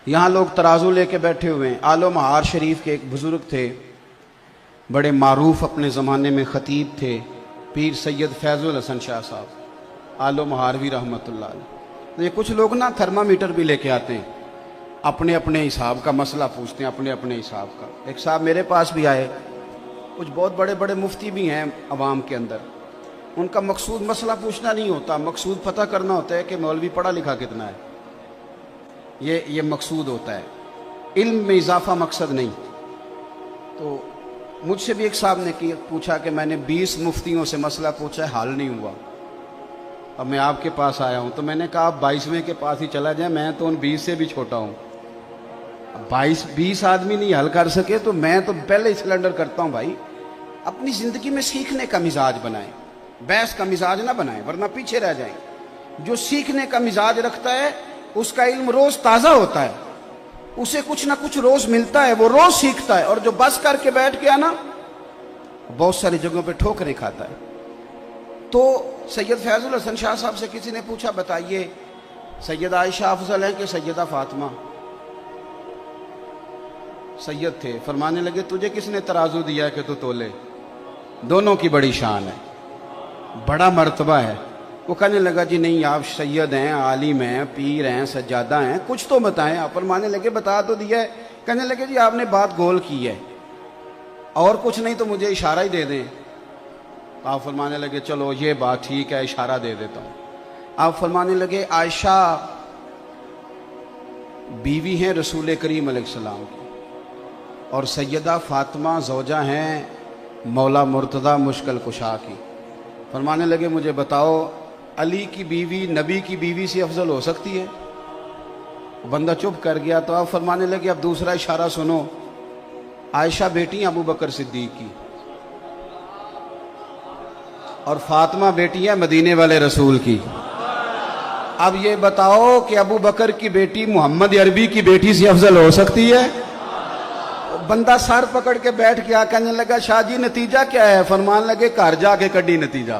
یہاں لوگ ترازو لے کے بیٹھے ہوئے ہیں۔ آل و مہار شریف کے ایک بزرگ تھے، بڑے معروف اپنے زمانے میں خطیب تھے، پیر سید فیض الحسن شاہ صاحب آل و مہاروی رحمۃ اللہ علیہ۔ تو یہ کچھ لوگ نا تھرمامیٹر بھی لے کے آتے ہیں، اپنے اپنے حساب کا مسئلہ پوچھتے ہیں، اپنے اپنے حساب کا۔ ایک صاحب میرے پاس بھی آئے، کچھ بہت بڑے بڑے مفتی بھی ہیں عوام کے اندر، ان کا مقصود مسئلہ پوچھنا نہیں ہوتا، مقصود پتہ کرنا ہوتا ہے کہ مولوی پڑھا لکھا کتنا ہے، یہ مقصود ہوتا ہے، علم میں اضافہ مقصد نہیں۔ تو مجھ سے بھی ایک صاحب نے پوچھا کہ میں نے 20 مفتیوں سے مسئلہ پوچھا ہے، حل نہیں ہوا، اب میں آپ کے پاس آیا ہوں۔ تو میں نے کہا آپ 22ویں کے پاس ہی چلا جائیں، میں تو ان 20 سے بھی چھوٹا ہوں۔ 20 آدمی نہیں حل کر سکے تو میں تو پہلے ہی سلنڈر کرتا ہوں۔ بھائی اپنی زندگی میں سیکھنے کا مزاج بنائیں، بحث کا مزاج نہ بنائیں ورنہ پیچھے رہ جائیں۔ جو سیکھنے کا مزاج رکھتا ہے اس کا علم روز تازہ ہوتا ہے، اسے کچھ نہ کچھ روز ملتا ہے، وہ روز سیکھتا ہے۔ اور جو بس کر کے بیٹھ گیا نا، بہت ساری جگہوں پہ ٹھوکریں کھاتا ہے۔ تو سید فیض الحسن شاہ صاحب سے کسی نے پوچھا بتائیے سیدہ عائشہ افضل ہے کہ سیدہ فاطمہ؟ سید تھے، فرمانے لگے تجھے کس نے ترازو دیا ہے کہ تو تولے؟ دونوں کی بڑی شان ہے، بڑا مرتبہ ہے۔ وہ کہنے لگا جی نہیں، آپ سید ہیں، عالم ہیں، پیر ہیں، سجادہ ہیں، کچھ تو بتائیں۔ آپ فرمانے لگے بتا تو دیا ہے۔ کہنے لگے جی آپ نے بات گول کی ہے، اور کچھ نہیں تو مجھے اشارہ ہی دے دیں۔ آپ فرمانے لگے چلو یہ بات ٹھیک ہے، اشارہ دے دیتا ہوں۔ آپ فرمانے لگے عائشہ بیوی ہیں رسول کریم علیہ السلام کی، اور سیدہ فاطمہ زوجہ ہیں مولا مرتضیٰ مشکل کشا کی۔ فرمانے لگے مجھے بتاؤ علی کی بیوی نبی کی بیوی سے افضل ہو سکتی ہے؟ بندہ چپ کر گیا۔ تو آپ فرمانے لگے اب دوسرا اشارہ سنو، عائشہ بیٹی ہیں ابو بکر صدیق کی، اور فاطمہ بیٹی ہے مدینے والے رسول کی۔ اب یہ بتاؤ کہ ابو بکر کی بیٹی محمد عربی کی بیٹی سے افضل ہو سکتی ہے؟ بندہ سر پکڑ کے بیٹھ گیا، کہنے لگا شاہ جی نتیجہ کیا ہے؟ فرمان لگے گھر جا کے کڈی نتیجہ،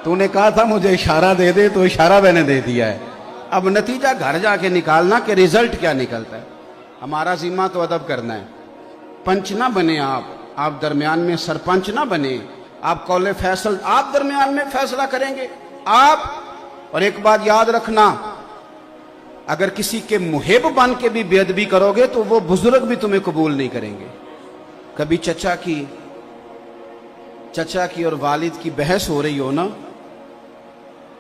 تو نے کہا تھا مجھے اشارہ دے دے، تو اشارہ میں نے دے دیا ہے، اب نتیجہ گھر جا کے نکالنا کہ رزلٹ کیا نکلتا ہے۔ ہمارا ذمہ تو ادب کرنا ہے، پنچ نہ بنے آپ درمیان میں سرپنچ نہ بنے، آپ قول فیصل آپ درمیان میں فیصلہ کریں گے آپ۔ اور ایک بات یاد رکھنا، اگر کسی کے محب بن کے بھی بے ادبی کرو گے تو وہ بزرگ بھی تمہیں قبول نہیں کریں گے۔ کبھی چچا کی اور والد کی بحث ہو رہی ہو نا،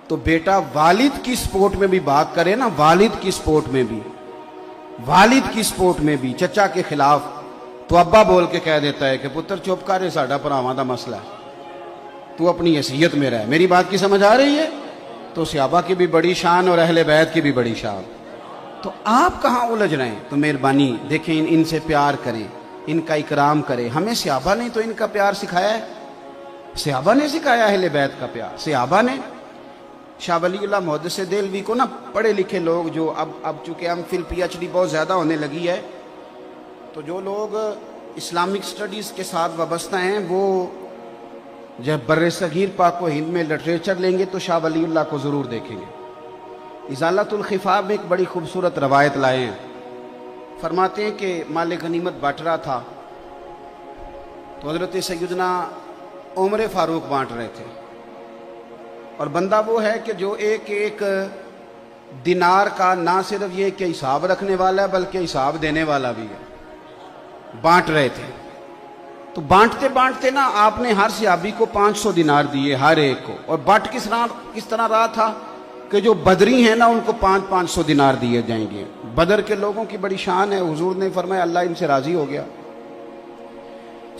تو بیٹا والد کی سپورٹ میں بھی بات کرے نا، والد کی سپورٹ میں بھی چچا کے خلاف، تو ابا بول کے کہہ دیتا ہے کہ پتر چپ کر، یہ ساڈا بھراواں دا مسئلہ ہے، تو اپنی حیثیت میں رہ۔ میری بات کی سمجھ آ رہی ہے؟ تو صحابہ کی بھی بڑی شان اور اہل بیت کی بھی بڑی شان، تو آپ کہاں الجھ رہے ہیں؟ تو مہربانی دیکھیں، ان سے پیار کریں، ان کا اکرام کریں۔ ہمیں صحابہ نے تو ان کا پیار سکھایا ہے، صحابہ نے سکھایا اہل بیت کا پیار، صحابہ نے۔ شاہ ولی اللہ محدث دہلوی کو نا پڑھے لکھے لوگ جو اب چونکہ M Phil P H D بہت زیادہ ہونے لگی ہے، تو جو لوگ اسلامک سٹڈیز کے ساتھ وابستہ ہیں وہ جب بر صغیر پاک و ہند میں لٹریچر لیں گے تو شاہ ولی اللہ کو ضرور دیکھیں گے۔ ازالۃ الخفا میں ایک بڑی خوبصورت روایت لائے ہیں، فرماتے ہیں کہ مال غنیمت بانٹ رہا تھا تو حضرت سیدنا عمر فاروق بانٹ رہے تھے، اور بندہ وہ ہے کہ جو ایک دینار کا نہ صرف یہ کہ حساب رکھنے والا ہے بلکہ حساب دینے والا بھی ہے۔ بانٹ رہے تھے تو بانٹتے نا آپ نے ہر صحابی کو 500 دینار دیے ہر ایک کو، اور بانٹ کس طرح رہا تھا کہ جو بدری ہیں نا ان کو 500 دینار دیے جائیں گے۔ بدر کے لوگوں کی بڑی شان ہے، حضور نے فرمایا اللہ ان سے راضی ہو گیا،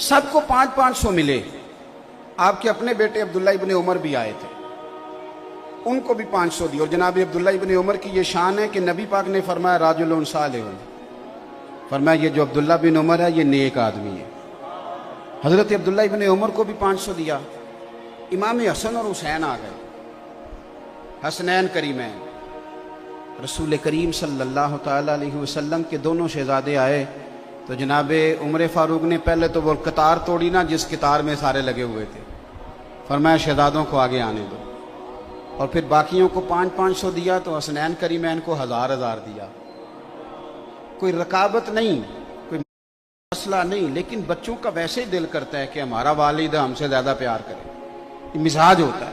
سب کو 500 ملے۔ آپ کے اپنے بیٹے عبداللہ ابن عمر بھی آئے تھے، ان کو بھی 500 دی، اور جناب عبداللہ ابن عمر کی یہ شان ہے کہ نبی پاک نے فرمایا راجل صالح، فرمایا یہ جو عبداللہ بن عمر ہے یہ نیک آدمی ہے۔ حضرت عبداللہ ابن عمر کو بھی 500 دیا۔ امام حسن اور حسین آ گئے، حسنین کریمین، رسول کریم صلی اللہ تعالی علیہ وسلم کے دونوں شہزادے آئے تو جناب عمر فاروق نے پہلے تو وہ قطار توڑی نا جس قطار میں سارے لگے ہوئے تھے، فرمایا شہزادوں کو آگے آنے دو، اور پھر باقیوں کو 500 دیا، تو حسنین کریمین کو 1000 دیا۔ کوئی رکابت نہیں، کوئی مسئلہ نہیں، لیکن بچوں کا ویسے ہی دل کرتا ہے کہ ہمارا والد ہم سے زیادہ پیار کرے، یہ مزاج ہوتا ہے۔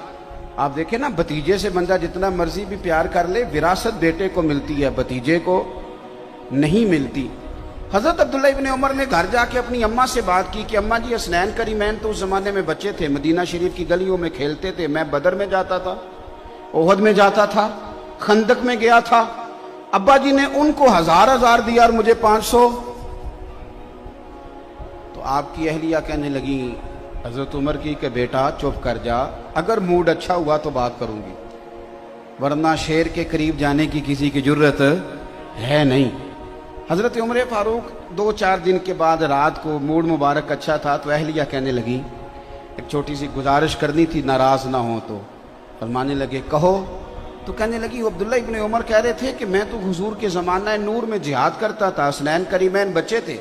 آپ دیکھیں نا، بھتیجے سے بندہ جتنا مرضی بھی پیار کر لے، وراثت بیٹے کو ملتی ہے، بھتیجے کو نہیں ملتی۔ حضرت عبداللہ ابن عمر نے گھر جا کے اپنی اماں سے بات کی کہ اماں جی، حسنین کریمین تو اس زمانے میں بچے تھے، مدینہ شریف کی گلیوں میں کھیلتے تھے، میں بدر میں جاتا تھا، احد میں جاتا تھا، خندق میں گیا تھا، ابا جی نے ان کو 1000 دیا اور مجھے 500۔ تو آپ کی اہلیہ کہنے لگی حضرت عمر کی کہ بیٹا چپ کر جا، اگر موڈ اچھا ہوا تو بات کروں گی، ورنہ شیر کے قریب جانے کی کسی کی جرت ہے نہیں۔ حضرت عمر فاروق 2-4 دن کے بعد رات کو موڈ مبارک اچھا تھا تو اہلیہ کہنے لگی ایک چھوٹی سی گزارش کرنی تھی، ناراض نہ ہو تو۔ فرمانے لگے کہو۔ تو کہنے لگی عبداللہ ابن عمر کہہ رہے تھے کہ میں تو حضور کے زمانہ نور میں جہاد کرتا تھا، حسنین کریمین بچے تھے،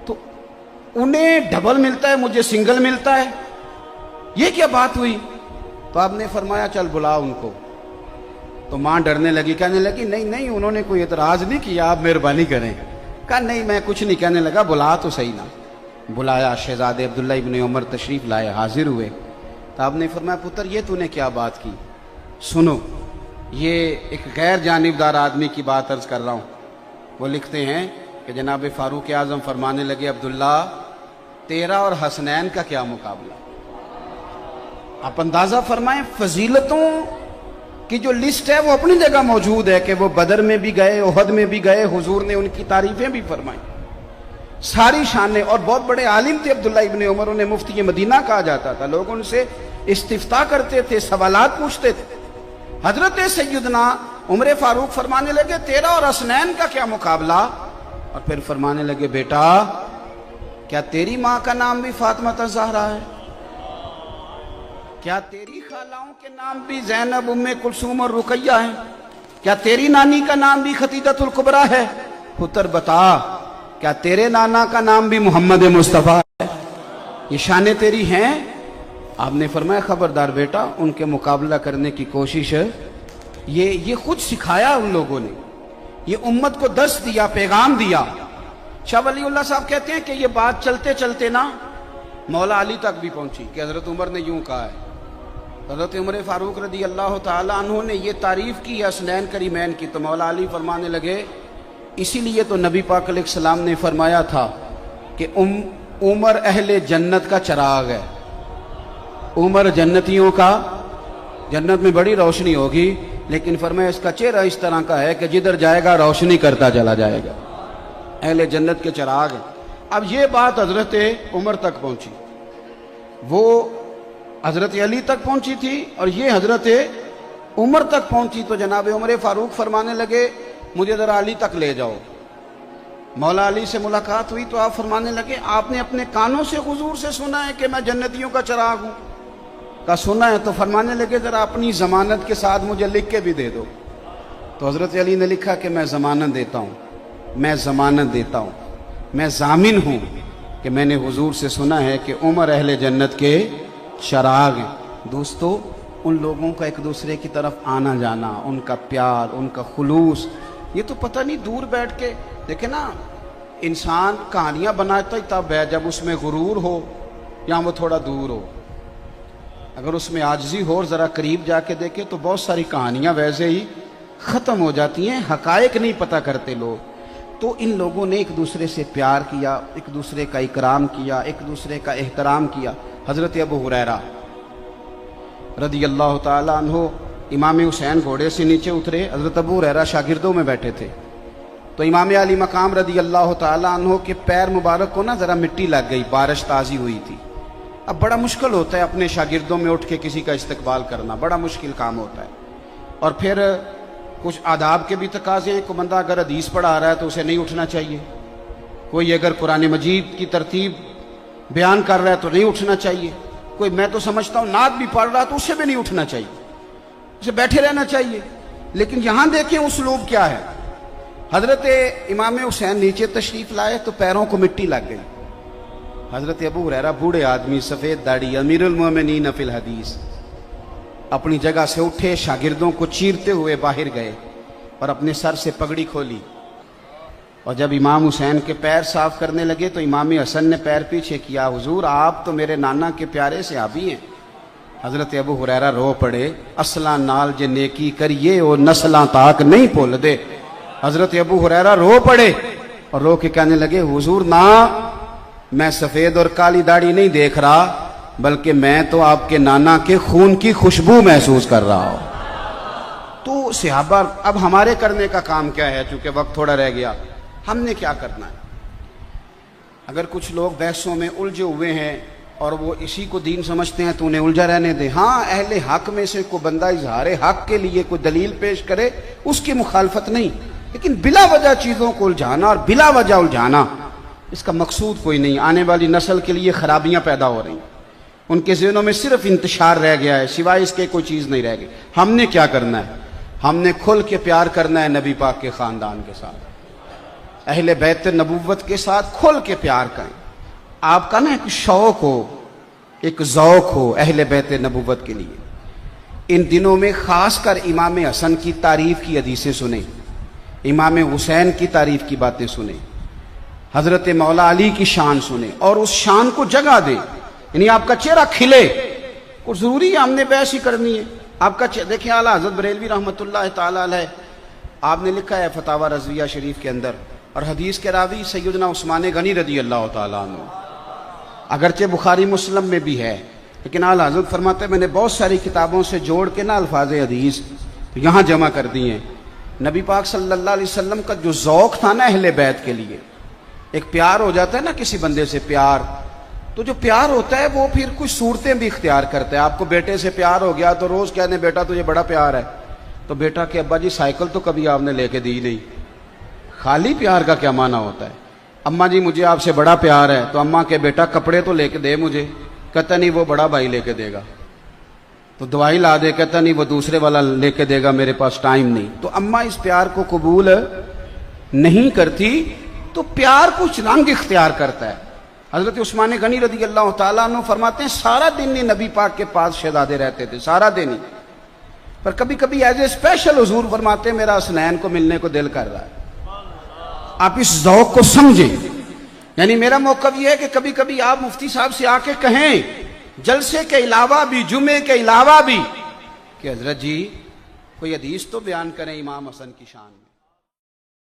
تو انہیں ڈبل ملتا ہے، مجھے سنگل ملتا ہے، یہ کیا بات ہوئی؟ تو آپ نے فرمایا چل بلا ان کو۔ تو ماں ڈرنے لگی، کہنے لگی نہیں نہیں، انہوں نے کوئی اعتراض نہیں کیا، آپ مہربانی کریں۔ کہا نہیں میں کچھ نہیں، کہنے لگا بلا تو صحیح نا۔ بلایا، شہزادے عبداللہ ابن عمر تشریف لائے، حاضر ہوئے۔ تو آپ نے فرمایا پتر یہ تو نے کیا بات کی؟ سنو، یہ ایک غیر جانبدار آدمی کی بات عرض کر رہا ہوں۔ وہ لکھتے ہیں کہ جناب فاروق اعظم فرمانے لگے عبداللہ تیرا اور حسنین کا کیا مقابلہ؟ آپ اندازہ فرمائیں، فضیلتوں کی جو لسٹ ہے وہ اپنی جگہ موجود ہے کہ وہ بدر میں بھی گئے، احد میں بھی گئے، حضور نے ان کی تعریفیں بھی فرمائیں، ساری شانیں، اور بہت بڑے عالم تھے عبداللہ ابن عمر، انہیں مفتی مدینہ کہا جاتا تھا، لوگ ان سے استفتاء کرتے تھے، سوالات پوچھتے تھے۔ حضرت سیدنا عمر فاروق فرمانے لگے تیرا اور حسنین کا کیا مقابلہ؟ اور پھر فرمانے لگے بیٹا کیا تیری ماں کا نام بھی فاطمہ الزہرا ہے؟ کیا تیری خالاؤں کے نام بھی زینب، ام کلثوم اور رقیہ ہیں؟ کیا تیری نانی کا نام بھی خدیجہ الکبریٰ ہے؟ پتر بتا کیا تیرے نانا کا نام بھی محمد مصطفیٰ ہے؟ یہ شانیں تیری ہیں؟ آپ نے فرمایا خبردار بیٹا، ان کے مقابلہ کرنے کی کوشش یہ خود سکھایا ان لوگوں نے، یہ امت کو درس دیا، پیغام دیا۔ شاہ ولی اللہ صاحب کہتے ہیں کہ یہ بات چلتے چلتے نا مولا علی تک بھی پہنچی کہ حضرت عمر نے یوں کہا ہے۔ حضرت عمر فاروق رضی اللہ تعالیٰ عنہ نے یہ تعریف کی حسنین کریمین کی، تو مولا علی فرمانے لگے اسی لیے تو نبی پاک علیہ السلام نے فرمایا تھا کہ عمر اہل جنت کا چراغ ہے، عمر جنتیوں کا، جنت میں بڑی روشنی ہوگی، لیکن فرمایا اس کا چہرہ اس طرح کا ہے کہ جدھر جائے گا روشنی کرتا چلا جائے گا، اہل جنت کے چراغ ہیں۔ اب یہ بات حضرت عمر تک پہنچی، وہ حضرت علی تک پہنچی تھی اور یہ حضرت عمر تک پہنچی، تو جناب عمر فاروق فرمانے لگے مجھے ذرا علی تک لے جاؤ۔ مولا علی سے ملاقات ہوئی تو آپ فرمانے لگے آپ نے اپنے کانوں سے حضور سے سنا ہے کہ میں جنتیوں کا چراغ ہوں؟ کہا سنا ہے۔ تو فرمانے لگے ذرا اپنی ضمانت کے ساتھ مجھے لکھ کے بھی دے دو۔ تو حضرت علی نے لکھا کہ میں ضمانت دیتا ہوں، میں ضمانت دیتا ہوں، میں ضامن ہوں کہ میں نے حضور سے سنا ہے کہ عمر اہل جنت کے چراغ ہیں۔ دوستو، ان لوگوں کا ایک دوسرے کی طرف آنا جانا، ان کا پیار، ان کا خلوص، یہ تو پتہ نہیں دور بیٹھ کے دیکھیں نا، انسان کہانیاں بناتا ہی تب ہے جب اس میں غرور ہو یا وہ تھوڑا دور ہو۔ اگر اس میں عاجزی ہو اور ذرا قریب جا کے دیکھے تو بہت ساری کہانیاں ویسے ہی ختم ہو جاتی ہیں، حقائق نہیں پتہ کرتے لوگ۔ تو ان لوگوں نے ایک دوسرے سے پیار کیا، ایک دوسرے کا اکرام کیا، ایک دوسرے کا احترام کیا۔ حضرت ابو ہریرہ رضی اللہ تعالیٰ عنہ، امام حسین گھوڑے سے نیچے اترے، حضرت ابو ہریرہ شاگردوں میں بیٹھے تھے، تو امام علی مقام رضی اللہ تعالیٰ عنہ کے پیر مبارک کو نا ذرا مٹی لگ گئی، بارش تازی ہوئی تھی۔ اب بڑا مشکل ہوتا ہے اپنے شاگردوں میں اٹھ کے کسی کا استقبال کرنا، بڑا مشکل کام ہوتا ہے، اور پھر کچھ آداب کے بھی تقاضے ہیں۔ کوئی بندہ اگر حدیث پڑھا رہا ہے تو اسے نہیں اٹھنا چاہیے، کوئی اگر قرآن مجید کی ترتیب بیان کر رہا ہے تو نہیں اٹھنا چاہیے، کوئی میں تو سمجھتا ہوں نعت بھی پڑھ رہا تو اسے بھی نہیں اٹھنا چاہیے، اسے بیٹھے رہنا چاہیے۔ لیکن یہاں دیکھیں اسلوب کیا ہے۔ حضرت امام حسین نیچے تشریف لائے تو پیروں کو مٹی لگ گئی۔ حضرت ابو ہریرہ بوڑھے آدمی، سفید داڑھی، امیر المومنین فی الحدیث، اپنی جگہ سے اٹھے، شاگردوں کو چیرتے ہوئے باہر گئے، اور اپنے سر سے پگڑی کھولی، اور جب امام حسین کے پیر صاف کرنے لگے تو امام حسن نے پیر پیچھے کیا، حضور آپ تو میرے نانا کے پیارے صحابی ہیں۔ حضرت ابو ہریرہ رو پڑے، اصلاں نال جے نیکی کریے وہ نسلاں تاک نہیں بھول دے۔ حضرت ابو ہریرہ رو پڑے اور رو کے کہنے لگے، حضور نہ، میں سفید اور کالی داڑھی نہیں دیکھ رہا، بلکہ میں تو آپ کے نانا کے خون کی خوشبو محسوس کر رہا ہوں۔ تو صحابہ، اب ہمارے کرنے کا کام کیا ہے؟ چونکہ وقت تھوڑا رہ گیا، ہم نے کیا کرنا ہے؟ اگر کچھ لوگ بحثوں میں الجھے ہوئے ہیں اور وہ اسی کو دین سمجھتے ہیں تو انہیں الجھا رہنے دیں۔ ہاں، اہل حق میں سے کوئی بندہ اظہار حق کے لیے کوئی دلیل پیش کرے، اس کی مخالفت نہیں، لیکن بلا وجہ چیزوں کو الجھانا اور بلا وجہ الجھانا، اس کا مقصود کوئی نہیں۔ آنے والی نسل کے لیے خرابیاں پیدا ہو رہی ہیں، ان کے ذہنوں میں صرف انتشار رہ گیا ہے، سوائے اس کے کوئی چیز نہیں رہ گئی۔ ہم نے کیا کرنا ہے؟ ہم نے کھل کے پیار کرنا ہے نبی پاک کے خاندان کے ساتھ، اہل بیت نبوت کے ساتھ کھل کے پیار کریں۔ آپ کا نا ایک شوق ہو، ایک ذوق ہو اہل بیت نبوت کے لیے۔ ان دنوں میں خاص کر امام حسن کی تعریف کی حدیثیں سنیں، امام حسین کی تعریف کی باتیں سنیں، حضرت مولا علی کی شان سنیں اور اس شان کو جگہ دیں، یعنی آپ کا چہرہ کھلے۔ کچھ ضروری ہے ہم نے بحث ہی کرنی ہے؟ آپ کا دیکھیں اعلیٰ حضرت بریلوی رحمۃ اللہ تعالی علیہ، آپ نے لکھا ہے فتاوی رضویہ شریف کے اندر، اور حدیث کے راوی سیدنا عثمان غنی رضی اللہ تعالیٰ عنہ، اگرچہ بخاری مسلم میں بھی ہے، لیکن اعلیٰ حضرت فرماتے ہیں میں نے بہت ساری کتابوں سے جوڑ کے نا الفاظ حدیث یہاں جمع کر دی ہیں۔ نبی پاک صلی اللہ علیہ وسلم کا جو ذوق تھا نا اہل بیت کے لیے، ایک پیار ہو جاتا ہے نا کسی بندے سے پیار، تو جو پیار ہوتا ہے وہ پھر کچھ صورتیں بھی اختیار کرتا ہے۔ آپ کو بیٹے سے پیار ہو گیا تو روز کہنے بیٹا تجھے بڑا پیار ہے، تو بیٹا کہ ابا جی سائیکل تو کبھی آپ نے لے کے دی نہیں۔ خالی پیار کا کیا معنی ہوتا ہے؟ اماں جی مجھے آپ سے بڑا پیار ہے، تو اماں کہ بیٹا کپڑے تو لے کے دے مجھے، کہتا نہیں وہ بڑا بھائی لے کے دے گا، تو دوائی لا دے، کہتا نہیں وہ دوسرے والا لے کے دے گا، میرے پاس ٹائم نہیں۔ تو اماں اس پیار کو قبول نہیں کرتی، تو پیار کچھ رنگ اختیار کرتا ہے۔ حضرت عثمان غنی رضی اللہ تعالیٰ عنہ فرماتے ہیں سارا دن ہی نبی پاک کے پاس شہزادے رہتے تھے، سارا دن ہی، پر کبھی کبھی ایز اے اسپیشل حضور فرماتے ہیں میرا حسنین کو ملنے کو دل کر رہا ہے۔ آپ اس ذوق کو سمجھیں، یعنی میرا موقف یہ ہے کہ کبھی کبھی آپ مفتی صاحب سے آ کے کہیں جلسے کے علاوہ بھی، جمعے کے علاوہ بھی، کہ حضرت جی کوئی حدیث تو بیان کریں امام حسن کی شان میں۔